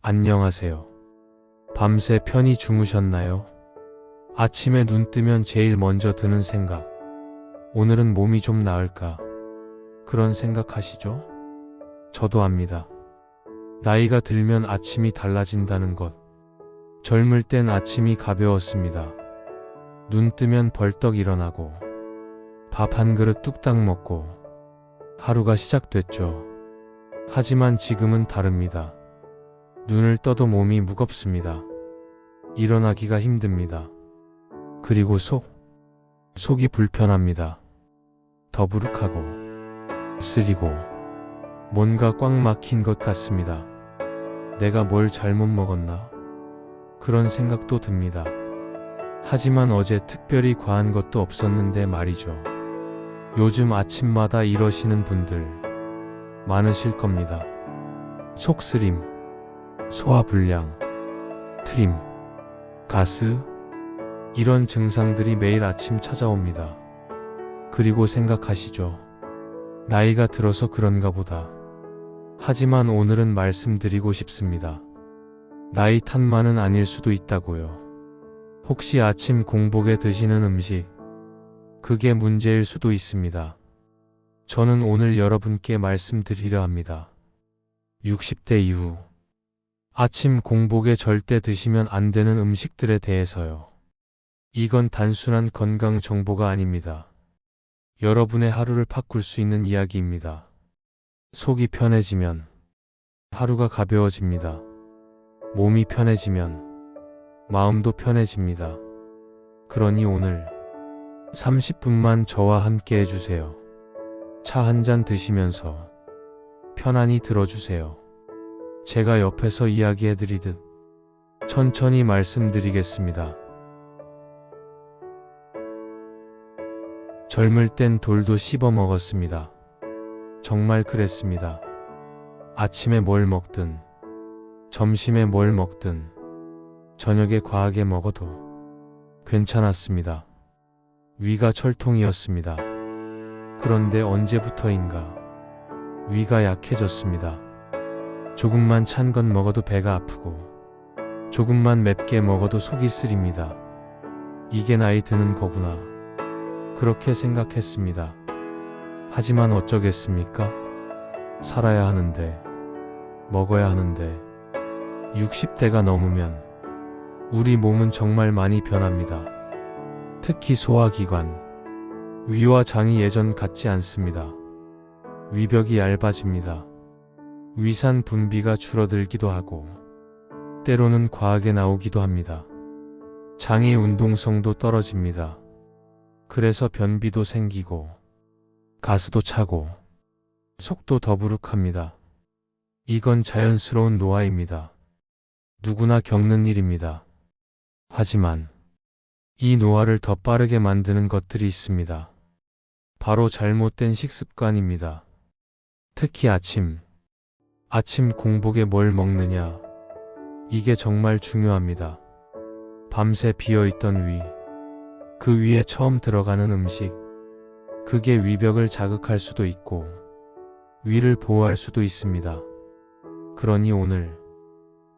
안녕하세요. 밤새 편히 주무셨나요? 아침에 눈 뜨면 제일 먼저 드는 생각. 오늘은 몸이 좀 나을까? 그런 생각하시죠? 저도 압니다. 나이가 들면 아침이 달라진다는 것. 젊을 땐 아침이 가벼웠습니다. 눈 뜨면 벌떡 일어나고 밥 한 그릇 뚝딱 먹고 하루가 시작됐죠. 하지만 지금은 다릅니다. 눈을 떠도 몸이 무겁습니다. 일어나기가 힘듭니다. 그리고 속이 불편합니다. 더부룩하고 쓰리고 뭔가 꽉 막힌 것 같습니다. 내가 뭘 잘못 먹었나? 그런 생각도 듭니다. 하지만 어제 특별히 과한 것도 없었는데 말이죠. 요즘 아침마다 이러시는 분들 많으실 겁니다. 속쓰림, 소화불량, 트림, 가스, 이런 증상들이 매일 아침 찾아옵니다. 그리고 생각하시죠. 나이가 들어서 그런가 보다. 하지만 오늘은 말씀드리고 싶습니다. 나이 탓만은 아닐 수도 있다고요. 혹시 아침 공복에 드시는 음식, 그게 문제일 수도 있습니다. 저는 오늘 여러분께 말씀드리려 합니다. 60대 이후 아침 공복에 절대 드시면 안 되는 음식들에 대해서요. 이건 단순한 건강 정보가 아닙니다. 여러분의 하루를 바꿀 수 있는 이야기입니다. 속이 편해지면 하루가 가벼워집니다. 몸이 편해지면 마음도 편해집니다. 그러니 오늘 30분만 저와 함께 해주세요. 차 한 잔 드시면서 편안히 들어주세요. 제가 옆에서 이야기해드리듯 천천히 말씀드리겠습니다. 젊을 땐 돌도 씹어 먹었습니다. 정말 그랬습니다. 아침에 뭘 먹든, 점심에 뭘 먹든, 저녁에 과하게 먹어도 괜찮았습니다. 위가 철통이었습니다. 그런데 언제부터인가 위가 약해졌습니다. 조금만 찬 것 먹어도 배가 아프고 조금만 맵게 먹어도 속이 쓰립니다. 이게 나이 드는 거구나. 그렇게 생각했습니다. 하지만 어쩌겠습니까? 살아야 하는데, 먹어야 하는데, 60대가 넘으면 우리 몸은 정말 많이 변합니다. 특히 소화기관, 위와 장이 예전 같지 않습니다. 위벽이 얇아집니다. 위산 분비가 줄어들기도 하고 때로는 과하게 나오기도 합니다. 장의 운동성도 떨어집니다. 그래서 변비도 생기고 가스도 차고 속도 더부룩합니다. 이건 자연스러운 노화입니다. 누구나 겪는 일입니다. 하지만 이 노화를 더 빠르게 만드는 것들이 있습니다. 바로 잘못된 식습관입니다. 특히 아침 공복에 뭘 먹느냐, 이게 정말 중요합니다. 밤새 비어있던 위, 그 위에 처음 들어가는 음식, 그게 위벽을 자극할 수도 있고 위를 보호할 수도 있습니다. 그러니 오늘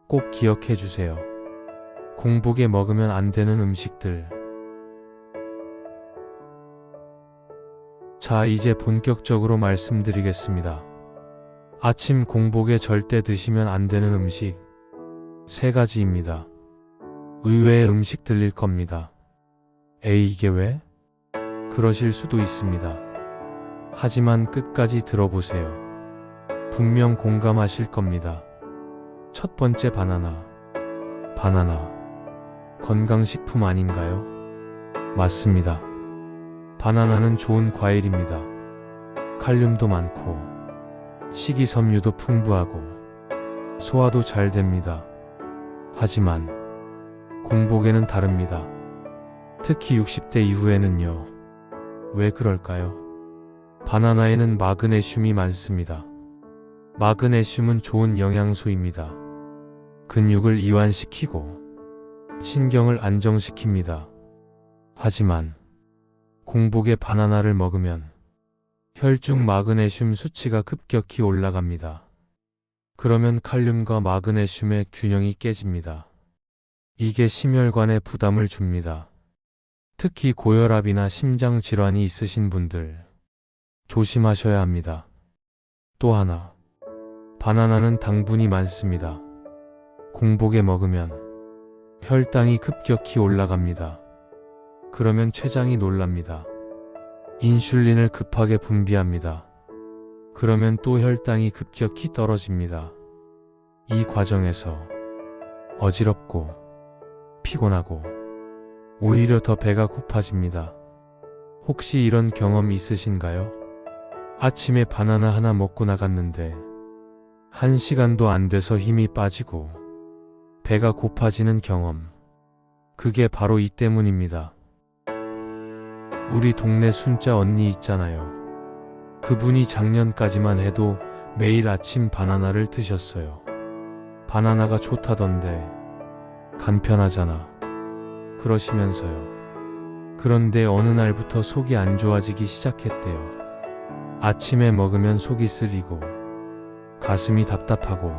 꼭 기억해 주세요. 공복에 먹으면 안 되는 음식들. 자, 이제 본격적으로 말씀드리겠습니다. 아침 공복에 절대 드시면 안 되는 음식 3가지입니다. 의외의 음식 들릴 겁니다. 에이, 이게 왜? 그러실 수도 있습니다. 하지만 끝까지 들어보세요. 분명 공감하실 겁니다. 첫 번째, 바나나. 건강식품 아닌가요? 맞습니다. 바나나는 좋은 과일입니다. 칼륨도 많고 식이섬유도 풍부하고 소화도 잘 됩니다. 하지만 공복에는 다릅니다. 특히 60대 이후에는요. 왜 그럴까요? 바나나에는 마그네슘이 많습니다. 마그네슘은 좋은 영양소입니다. 근육을 이완시키고 신경을 안정시킵니다. 하지만 공복에 바나나를 먹으면 혈중 마그네슘 수치가 급격히 올라갑니다. 그러면 칼륨과 마그네슘의 균형이 깨집니다. 이게 심혈관에 부담을 줍니다. 특히 고혈압이나 심장 질환이 있으신 분들 조심하셔야 합니다. 또 하나, 바나나는 당분이 많습니다. 공복에 먹으면 혈당이 급격히 올라갑니다. 그러면 췌장이 놀랍니다. 인슐린을 급하게 분비합니다. 그러면 또 혈당이 급격히 떨어집니다. 이 과정에서 어지럽고 피곤하고 오히려 더 배가 고파집니다. 혹시 이런 경험 있으신가요? 아침에 바나나 하나 먹고 나갔는데 1시간도 안 돼서 힘이 빠지고 배가 고파지는 경험. 그게 바로 이 때문입니다. 우리 동네 순자 언니 있잖아요. 그분이 작년까지만 해도 매일 아침 바나나를 드셨어요. 바나나가 좋다던데 간편하잖아. 그러시면서요. 그런데 어느 날부터 속이 안 좋아지기 시작했대요. 아침에 먹으면 속이 쓰리고 가슴이 답답하고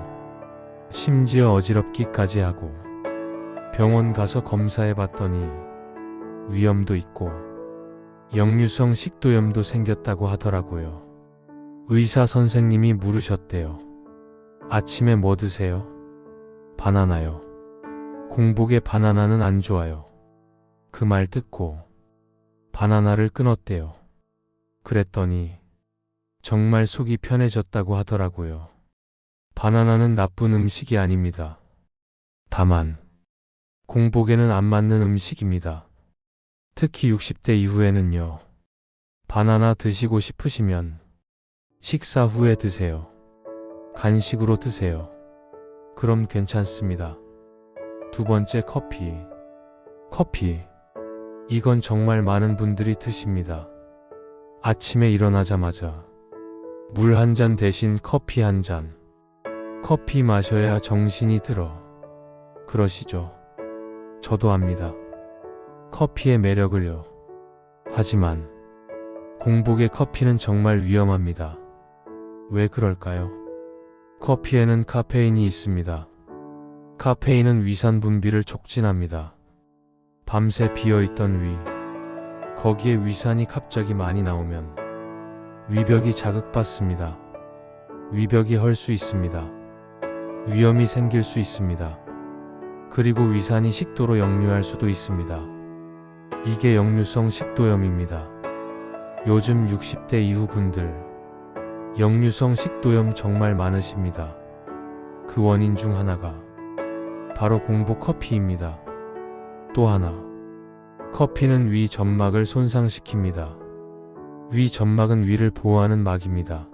심지어 어지럽기까지 하고 병원 가서 검사해 봤더니 위염도 있고 역류성 식도염도 생겼다고 하더라고요. 의사 선생님이 물으셨대요. 아침에 뭐 드세요? 바나나요. 공복에 바나나는 안 좋아요. 그 말 듣고 바나나를 끊었대요. 그랬더니 정말 속이 편해졌다고 하더라고요. 바나나는 나쁜 음식이 아닙니다. 다만 공복에는 안 맞는 음식입니다. 특히 60대 이후에는요. 바나나 드시고 싶으시면 식사 후에 드세요. 간식으로 드세요. 그럼 괜찮습니다. 두 번째, 커피. 커피. 이건 정말 많은 분들이 드십니다. 아침에 일어나자마자 물 한 잔 대신 커피 한 잔. 커피 마셔야 정신이 들어. 그러시죠? 저도 압니다. 커피의 매력을요. 하지만 공복의 커피는 정말 위험합니다. 왜 그럴까요? 커피에는 카페인이 있습니다. 카페인은 위산 분비를 촉진합니다. 밤새 비어있던 위, 거기에 위산이 갑자기 많이 나오면 위벽이 자극받습니다. 위벽이 헐 수 있습니다. 위염이 생길 수 있습니다. 그리고 위산이 식도로 역류할 수도 있습니다. 이게 역류성 식도염입니다. 요즘 60대 이후 분들 역류성 식도염 정말 많으십니다. 그 원인 중 하나가 바로 공복 커피입니다. 또 하나, 커피는 위 점막을 손상시킵니다. 위 점막은 위를 보호하는 막입니다.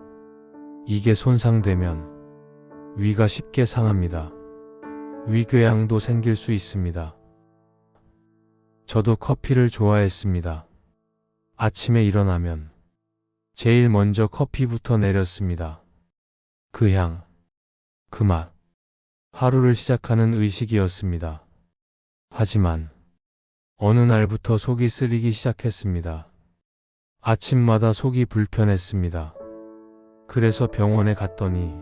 이게 손상되면 위가 쉽게 상합니다. 위궤양도 생길 수 있습니다. 저도 커피를 좋아했습니다. 아침에 일어나면 제일 먼저 커피부터 내렸습니다. 그 향, 그 맛, 하루를 시작하는 의식이었습니다. 하지만 어느 날부터 속이 쓰리기 시작했습니다. 아침마다 속이 불편했습니다. 그래서 병원에 갔더니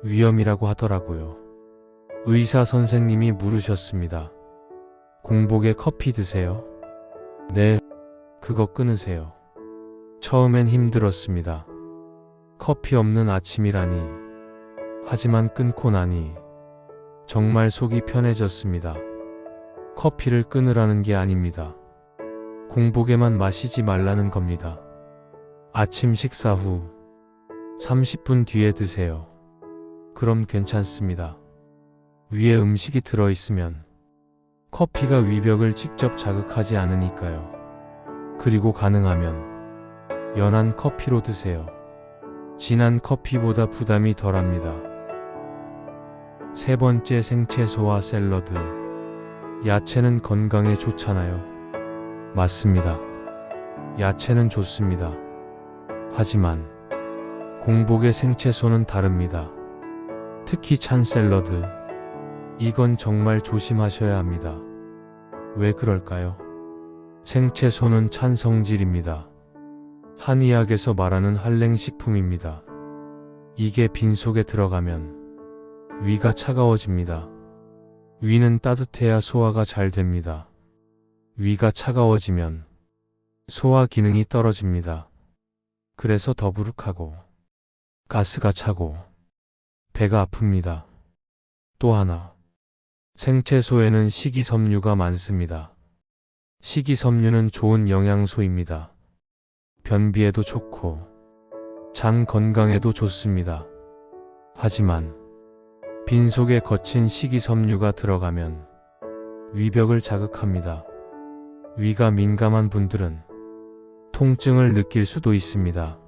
위염이라고 하더라고요. 의사 선생님이 물으셨습니다. 공복에 커피 드세요? 네, 그거 끊으세요. 처음엔 힘들었습니다. 커피 없는 아침이라니. 하지만 끊고 나니 정말 속이 편해졌습니다. 커피를 끊으라는 게 아닙니다. 공복에만 마시지 말라는 겁니다. 아침 식사 후 30분 뒤에 드세요. 그럼 괜찮습니다. 위에 음식이 들어있으면 커피가 위벽을 직접 자극하지 않으니까요. 그리고 가능하면 연한 커피로 드세요. 진한 커피보다 부담이 덜합니다. 세 번째, 생채소와 샐러드. 야채는 건강에 좋잖아요. 맞습니다. 야채는 좋습니다. 하지만 공복의 생채소는 다릅니다. 특히 찬 샐러드. 이건 정말 조심하셔야 합니다. 왜 그럴까요? 생채소는 찬 성질입니다. 한의학에서 말하는 한랭식품입니다. 이게 빈속에 들어가면 위가 차가워집니다. 위는 따뜻해야 소화가 잘 됩니다. 위가 차가워지면 소화 기능이 떨어집니다. 그래서 더부룩하고 가스가 차고 배가 아픕니다. 또 하나, 생채소에는 식이섬유가 많습니다. 식이섬유는 좋은 영양소입니다. 변비에도 좋고 장 건강에도 좋습니다. 하지만 빈속에 거친 식이섬유가 들어가면 위벽을 자극합니다. 위가 민감한 분들은 통증을 느낄 수도 있습니다.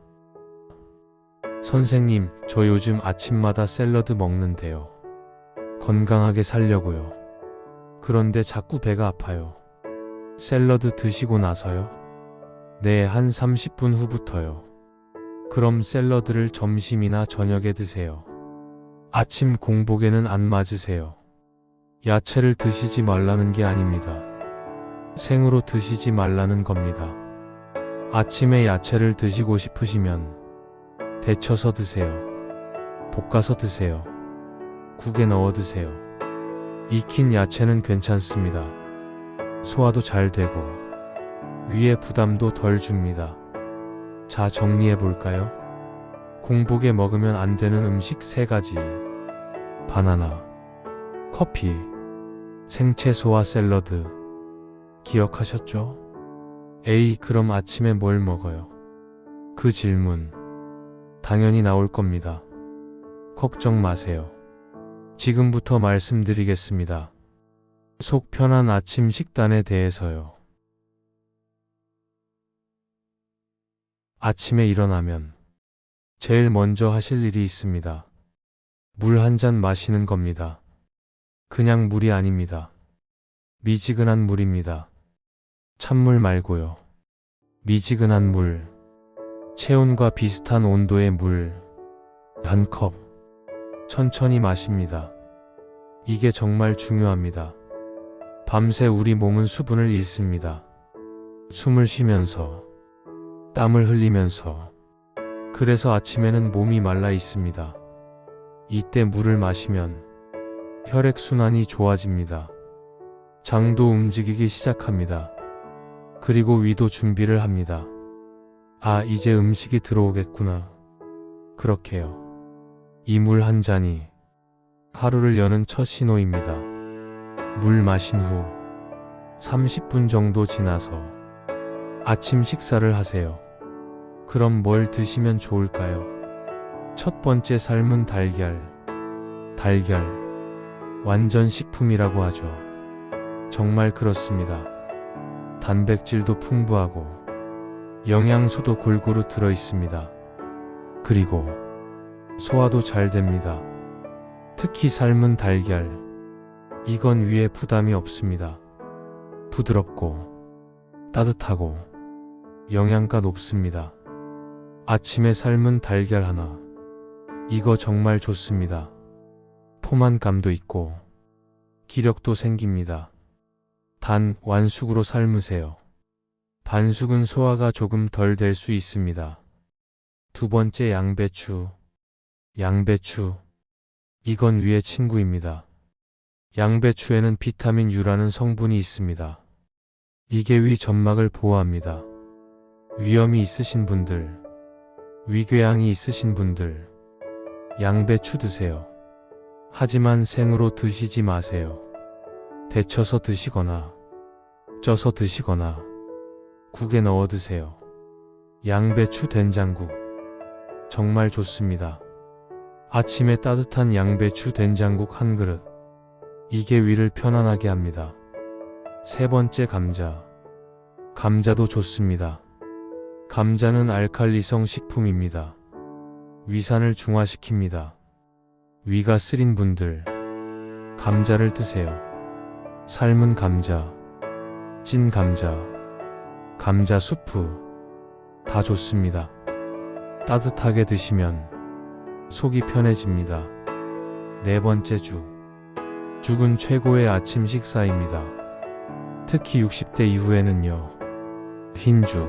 선생님, 저 요즘 아침마다 샐러드 먹는데요. 건강하게 살려고요. 그런데 자꾸 배가 아파요. 샐러드 드시고 나서요? 네, 한 30분 후부터요. 그럼 샐러드를 점심이나 저녁에 드세요. 아침 공복에는 안 맞으세요. 야채를 드시지 말라는 게 아닙니다. 생으로 드시지 말라는 겁니다. 아침에 야채를 드시고 싶으시면 데쳐서 드세요. 볶아서 드세요. 국에 넣어 드세요. 익힌 야채는 괜찮습니다. 소화도 잘 되고 위에 부담도 덜 줍니다. 자, 정리해 볼까요? 공복에 먹으면 안 되는 음식 3가지. 바나나, 커피, 생채소와 샐러드. 기억하셨죠? 에이, 그럼 아침에 뭘 먹어요? 그 질문 당연히 나올 겁니다. 걱정 마세요. 지금부터 말씀드리겠습니다. 속 편한 아침 식단에 대해서요. 아침에 일어나면 제일 먼저 하실 일이 있습니다. 물 한 잔 마시는 겁니다. 그냥 물이 아닙니다. 미지근한 물입니다. 찬물 말고요. 미지근한 물. 체온과 비슷한 온도의 물. 한 컵. 천천히 마십니다. 이게 정말 중요합니다. 밤새 우리 몸은 수분을 잃습니다. 숨을 쉬면서, 땀을 흘리면서. 그래서 아침에는 몸이 말라 있습니다. 이때 물을 마시면 혈액순환이 좋아집니다. 장도 움직이기 시작합니다. 그리고 위도 준비를 합니다. 아, 이제 음식이 들어오겠구나. 그렇게요. 이 물 한 잔이 하루를 여는 첫 신호입니다. 물 마신 후 30분 정도 지나서 아침 식사를 하세요. 그럼 뭘 드시면 좋을까요? 첫 번째, 삶은 달걀. 달걀. 완전 식품이라고 하죠. 정말 그렇습니다. 단백질도 풍부하고 영양소도 골고루 들어 있습니다. 그리고 소화도 잘 됩니다. 특히 삶은 달걀. 이건 위에 부담이 없습니다. 부드럽고 따뜻하고 영양가 높습니다. 아침에 삶은 달걀 하나. 이거 정말 좋습니다. 포만감도 있고 기력도 생깁니다. 단, 완숙으로 삶으세요. 반숙은 소화가 조금 덜 될 수 있습니다. 두 번째, 양배추. 양배추. 이건 위의 친구입니다. 양배추에는 비타민 U라는 성분이 있습니다. 이게 위 점막을 보호합니다. 위염이 있으신 분들, 위궤양이 있으신 분들, 양배추 드세요. 하지만 생으로 드시지 마세요. 데쳐서 드시거나 쪄서 드시거나 국에 넣어 드세요. 양배추 된장국. 정말 좋습니다. 아침에 따뜻한 양배추 된장국 한 그릇. 이게 위를 편안하게 합니다. 세 번째, 감자. 감자도 좋습니다. 감자는 알칼리성 식품입니다. 위산을 중화시킵니다. 위가 쓰린 분들, 감자를 드세요. 삶은 감자, 찐 감자, 감자 수프, 다 좋습니다. 따뜻하게 드시면 속이 편해집니다. 네 번째, 죽. 죽은 최고의 아침 식사입니다. 특히 60대 이후에는요. 흰죽,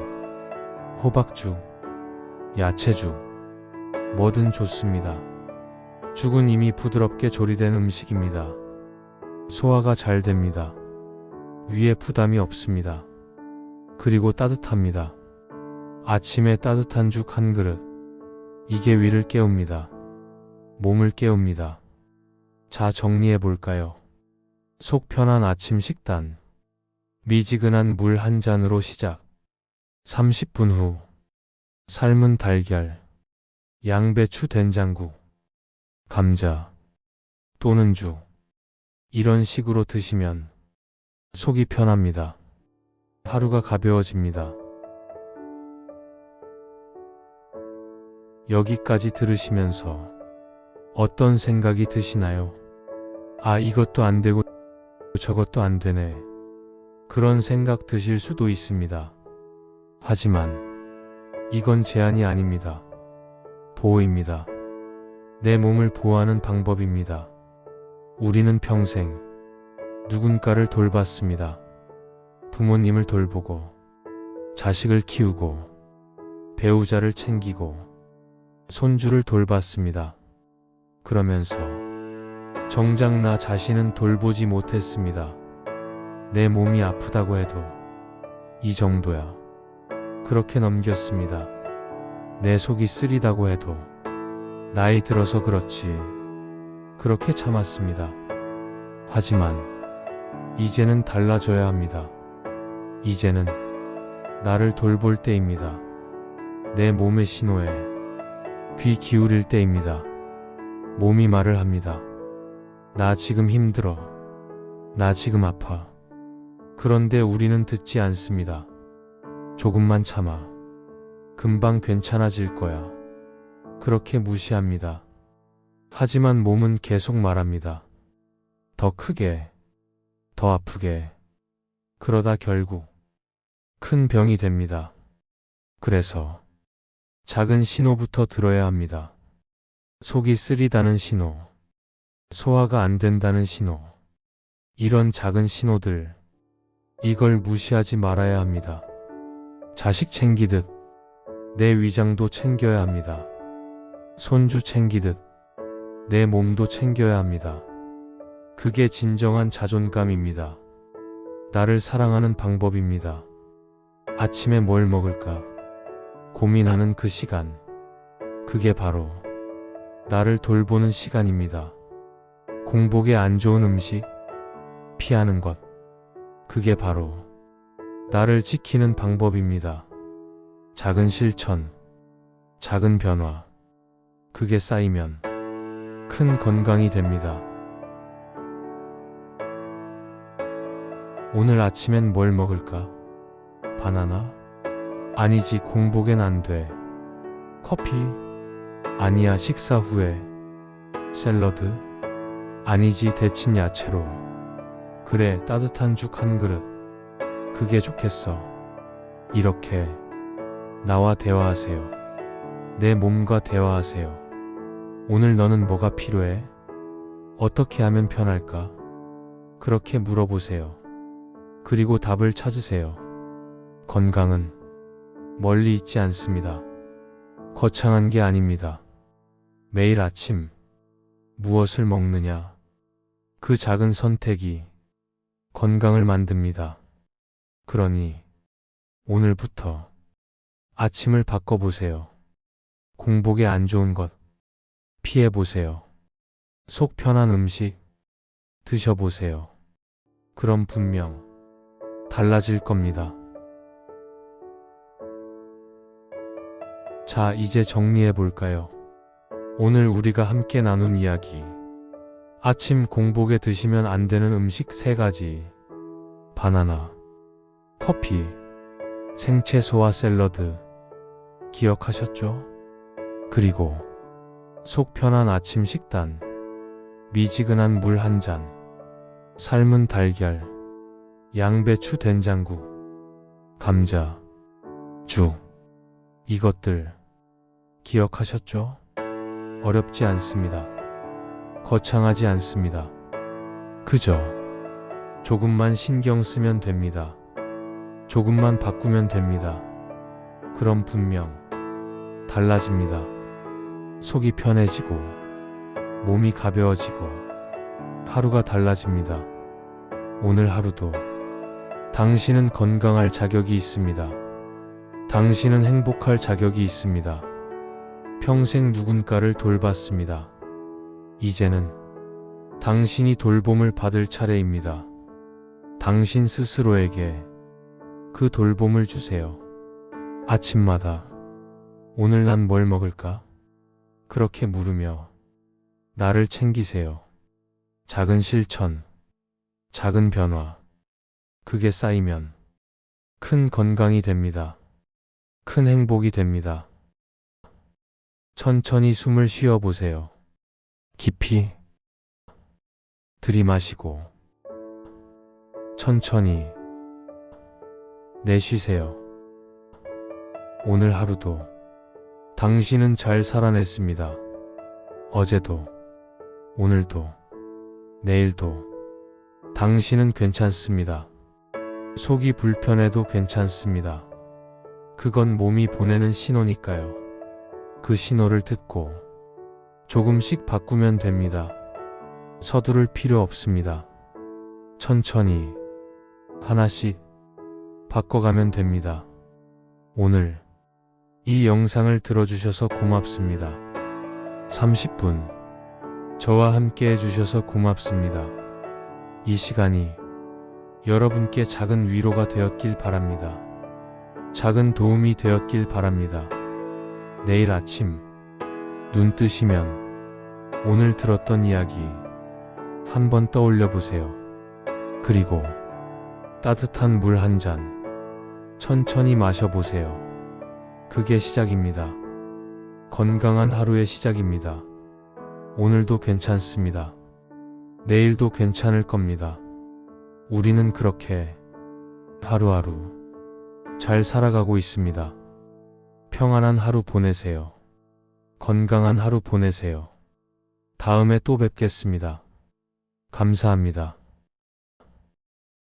호박죽, 야채죽, 뭐든 좋습니다. 죽은 이미 부드럽게 조리된 음식입니다. 소화가 잘 됩니다. 위에 부담이 없습니다. 그리고 따뜻합니다. 아침에 따뜻한 죽 한 그릇. 이게 위를 깨웁니다. 몸을 깨웁니다. 자, 정리해 볼까요? 속 편한 아침 식단. 미지근한 물 한 잔으로 시작. 30분 후. 삶은 달걀, 양배추 된장국, 감자 또는 죽. 이런 식으로 드시면 속이 편합니다. 하루가 가벼워집니다. 여기까지 들으시면서 어떤 생각이 드시나요? 아, 이것도 안 되고 저것도 안 되네. 그런 생각 드실 수도 있습니다. 하지만 이건 제한이 아닙니다. 보호입니다. 내 몸을 보호하는 방법입니다. 우리는 평생 누군가를 돌봤습니다. 부모님을 돌보고, 자식을 키우고, 배우자를 챙기고, 손주를 돌봤습니다. 그러면서 정작 나 자신은 돌보지 못했습니다. 내 몸이 아프다고 해도 이 정도야. 그렇게 넘겼습니다. 내 속이 쓰리다고 해도 나이 들어서 그렇지. 그렇게 참았습니다. 하지만 이제는 달라져야 합니다. 이제는 나를 돌볼 때입니다. 내 몸의 신호에 귀 기울일 때입니다. 몸이 말을 합니다. 나 지금 힘들어. 나 지금 아파. 그런데 우리는 듣지 않습니다. 조금만 참아. 금방 괜찮아질 거야. 그렇게 무시합니다. 하지만 몸은 계속 말합니다. 더 크게, 더 아프게. 그러다 결국 큰 병이 됩니다. 그래서 작은 신호부터 들어야 합니다. 속이 쓰리다는 신호, 소화가 안 된다는 신호, 이런 작은 신호들, 이걸 무시하지 말아야 합니다. 자식 챙기듯 내 위장도 챙겨야 합니다. 손주 챙기듯 내 몸도 챙겨야 합니다. 그게 진정한 자존감입니다. 나를 사랑하는 방법입니다. 아침에 뭘 먹을까 고민하는 그 시간, 그게 바로 나를 돌보는 시간입니다. 공복에 안 좋은 음식 피하는 것, 그게 바로 나를 지키는 방법입니다. 작은 실천, 작은 변화, 그게 쌓이면 큰 건강이 됩니다. 오늘 아침엔 뭘 먹을까? 바나나? 아니지, 공복엔 안 돼. 커피? 아니야, 식사 후에. 샐러드? 아니지, 데친 야채로. 그래, 따뜻한 죽 한 그릇. 그게 좋겠어. 이렇게 나와 대화하세요. 내 몸과 대화하세요. 오늘 너는 뭐가 필요해? 어떻게 하면 편할까? 그렇게 물어보세요. 그리고 답을 찾으세요. 건강은 멀리 있지 않습니다. 거창한 게 아닙니다. 매일 아침 무엇을 먹느냐, 그 작은 선택이 건강을 만듭니다. 그러니 오늘부터 아침을 바꿔보세요. 공복에 안 좋은 것 피해보세요. 속 편한 음식 드셔보세요. 그럼 분명 달라질 겁니다. 자, 이제 정리해 볼까요? 오늘 우리가 함께 나눈 이야기. 아침 공복에 드시면 안 되는 음식 3가지. 바나나, 커피, 생채소와 샐러드. 기억하셨죠? 그리고 속 편한 아침 식단. 미지근한 물 한 잔, 삶은 달걀, 양배추 된장국, 감자, 죽. 이것들 기억하셨죠? 어렵지 않습니다. 거창하지 않습니다. 그저 조금만 신경 쓰면 됩니다. 조금만 바꾸면 됩니다. 그럼 분명 달라집니다. 속이 편해지고 몸이 가벼워지고 하루가 달라집니다. 오늘 하루도 당신은 건강할 자격이 있습니다. 당신은 행복할 자격이 있습니다. 평생 누군가를 돌봤습니다. 이제는 당신이 돌봄을 받을 차례입니다. 당신 스스로에게 그 돌봄을 주세요. 아침마다 오늘 난 뭘 먹을까? 그렇게 물으며 나를 챙기세요. 작은 실천, 작은 변화, 그게 쌓이면 큰 건강이 됩니다. 큰 행복이 됩니다. 천천히 숨을 쉬어 보세요. 깊이 들이마시고 천천히 내쉬세요. 오늘 하루도 당신은 잘 살아냈습니다. 어제도, 오늘도, 내일도 당신은 괜찮습니다. 속이 불편해도 괜찮습니다. 그건 몸이 보내는 신호니까요. 그 신호를 듣고 조금씩 바꾸면 됩니다. 서두를 필요 없습니다. 천천히 하나씩 바꿔가면 됩니다. 오늘 이 영상을 들어주셔서 고맙습니다. 30분 저와 함께 해주셔서 고맙습니다. 이 시간이 여러분께 작은 위로가 되었길 바랍니다. 작은 도움이 되었길 바랍니다. 내일 아침 눈 뜨시면 오늘 들었던 이야기 한번 떠올려 보세요. 그리고 따뜻한 물 한 잔 천천히 마셔보세요. 그게 시작입니다. 건강한 하루의 시작입니다. 오늘도 괜찮습니다. 내일도 괜찮을 겁니다. 우리는 그렇게 하루하루 잘 살아가고 있습니다. 평안한 하루 보내세요. 건강한 하루 보내세요. 다음에 또 뵙겠습니다. 감사합니다.